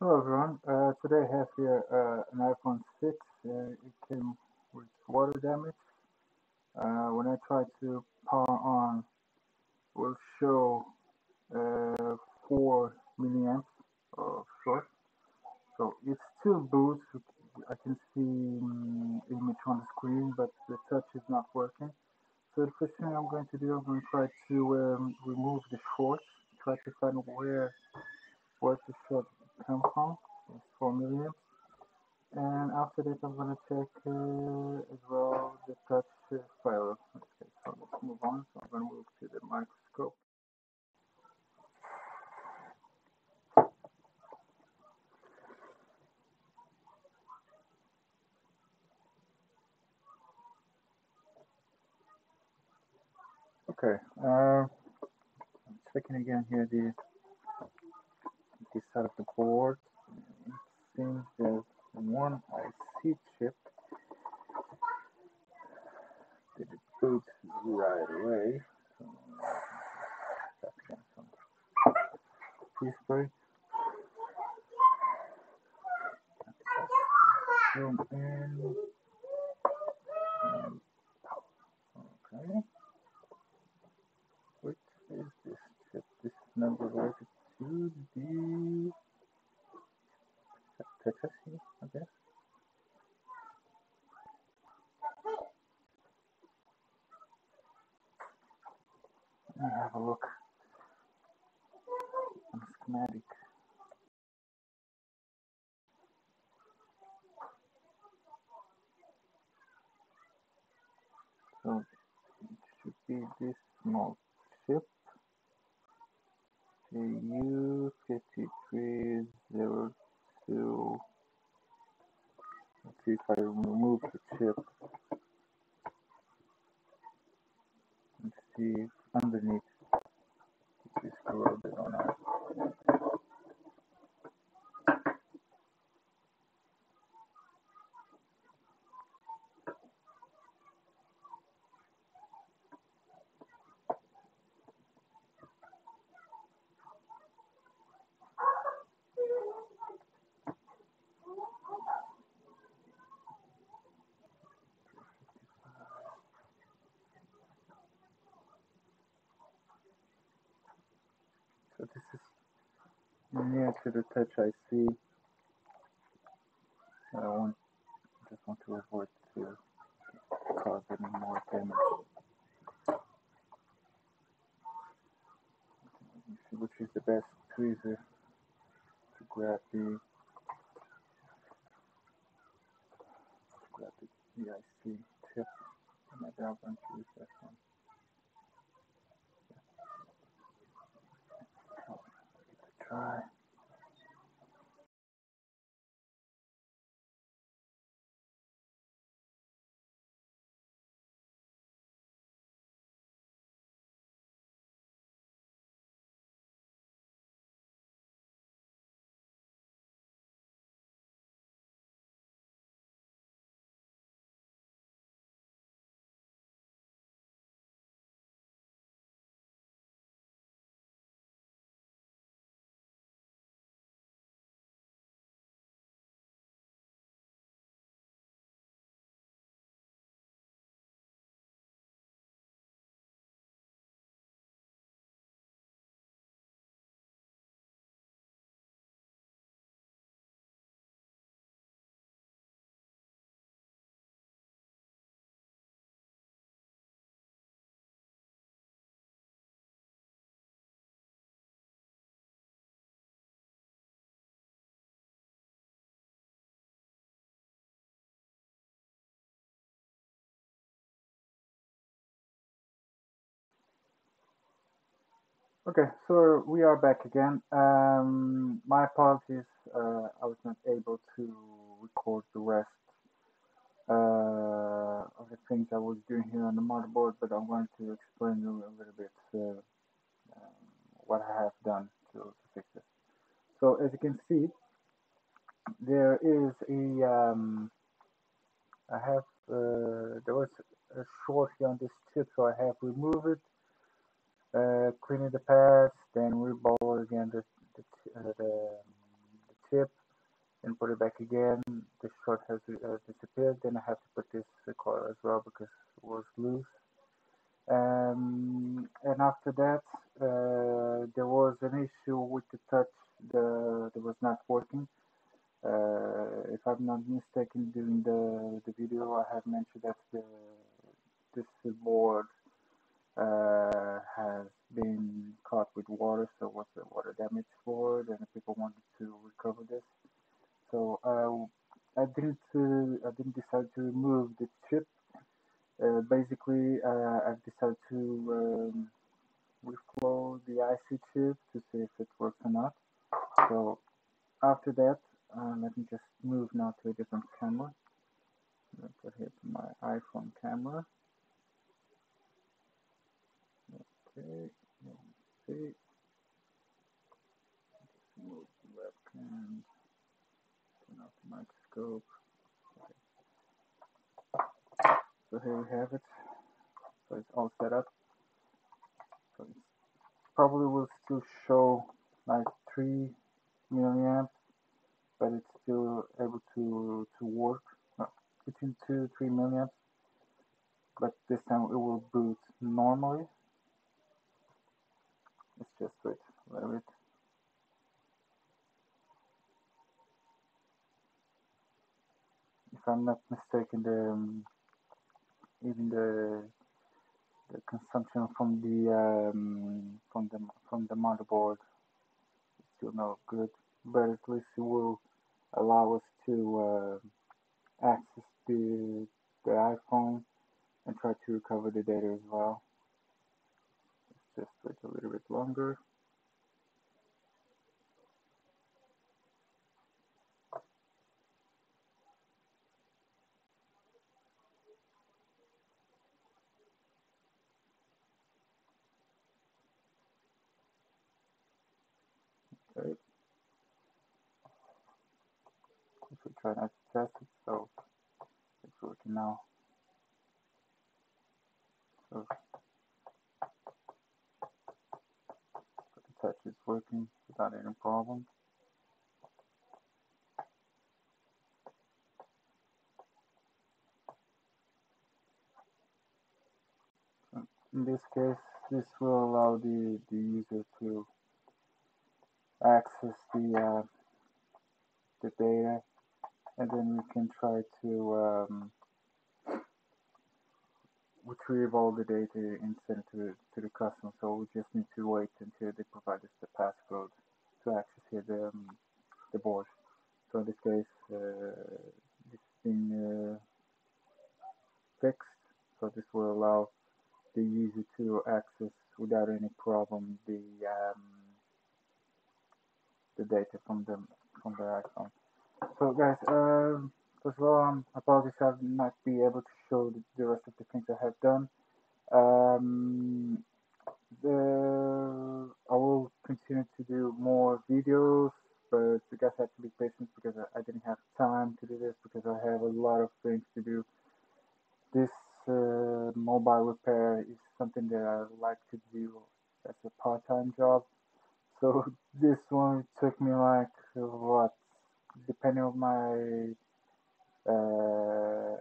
Hello everyone. Today I have here an iPhone 6. It came with water damage. When I try to power on, it will show 4 milliamps of short. So it still boots. I can see image on the screen, but the touch is not working. So the first thing I'm going to do, I'm going to try to remove the shorts. Try to find where the short come from. It's 4 milliamps. And after that, I'm gonna check as well the touch file. Okay, so let's move on. So I'm gonna move to the microscope. Okay, I'm checking again here this side of the board. It seems there's one IC chip that it boots right away. So that's some pea spray. Zoom in. Okay. Which is this chip? This is not related to the touch IC, I guess. Let me have a look on the schematic. So it should be this small chip, JU5302. Let's see if I remove the chip and see if underneath it is corroded or not. So this is near to the touch IC. Just want to avoid to cause any more damage. Let me see which is the best tweezer to grab the IC chip. Maybe I'm going to use that one. Try. Okay, so we are back again. My apologies, I was not able to record the rest of the things I was doing here on the motherboard, but I'm going to explain you a little bit what I have done to fix this. So as you can see, there is there was a short here on this chip, so I have removed it, cleaning the pads, then reball again the chip and put it back again. The short has disappeared. Then I have to put this coil as well because it was loose. And after that, there was an issue with the touch. That was not working. If I'm not mistaken, during the video, I have mentioned that this board has been caught with water, so what's the water damage for it, and people wanted to recover this. So I didn't decide to remove the chip. Basically, I've decided to reflow the IC chip to see if it works or not. So after that, let me just move now to a different camera. Let's go here to my iPhone camera. Okay, let's see. Move the webcam, turn off the microscope. So here we have it. So it's all set up. So it probably will still show like 3 milliamps, but it's still able to work between 2-3 milliamps. But this time it will boot normally. Let's just wait a little bit. If I'm not mistaken, even the consumption from the motherboard is still not good, but at least it will allow us to access the iPhone and try to recover the data as well. Let's just wait a little bit longer. Okay. If we try not to test it, so it's working now. So the touch is working without any problem. So in this case, this will allow the user to access the data, and then we can try to retrieve all the data and send it to the customer. So we just need to wait until they provide us the passcode to access here the board. So in this case, this has been fixed. So this will allow the user to access without any problem the data from the iPhone. So guys, first of all, apologies I will not be able to show the rest of the things I have done. I will continue to do more videos, but you guys have to be patient because I didn't have time to do this because I have a lot of things to do. This mobile repair is something that I like to do as a part-time job. So this one took me like what, depending on my uh,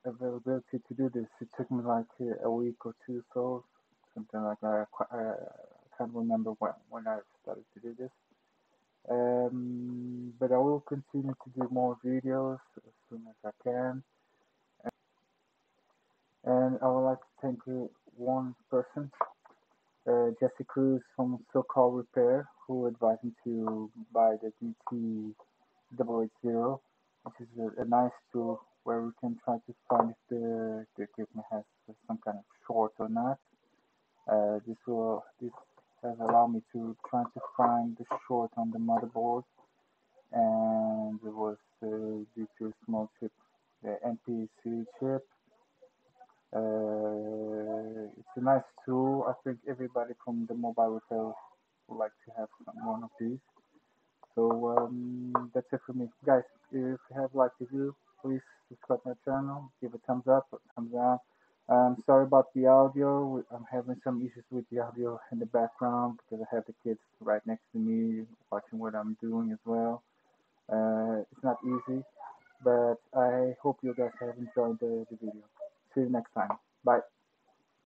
availability to do this, it took me like a week or two, so something like that. I can't remember when I started to do this. But I will continue to do more videos as soon as I can. And I would like to thank one person, Jesse Cruz from So-Called Repair, who advised me to buy the DT080, which is a nice tool where we can try to find if the equipment has some kind of short or not. This has allowed me to try to find the short on the motherboard, and it was due to a small chip, the NPC chip. It's a nice tool. I think everybody from the mobile repair would like to have one of these. So that's it for me, guys. If you have liked the video, please subscribe my channel, give a thumbs up or thumbs down. Sorry about the audio. I'm having some issues with the audio in the background because I have the kids right next to me watching what I'm doing as well. not easy, but I hope you guys have enjoyed the video. See you next time.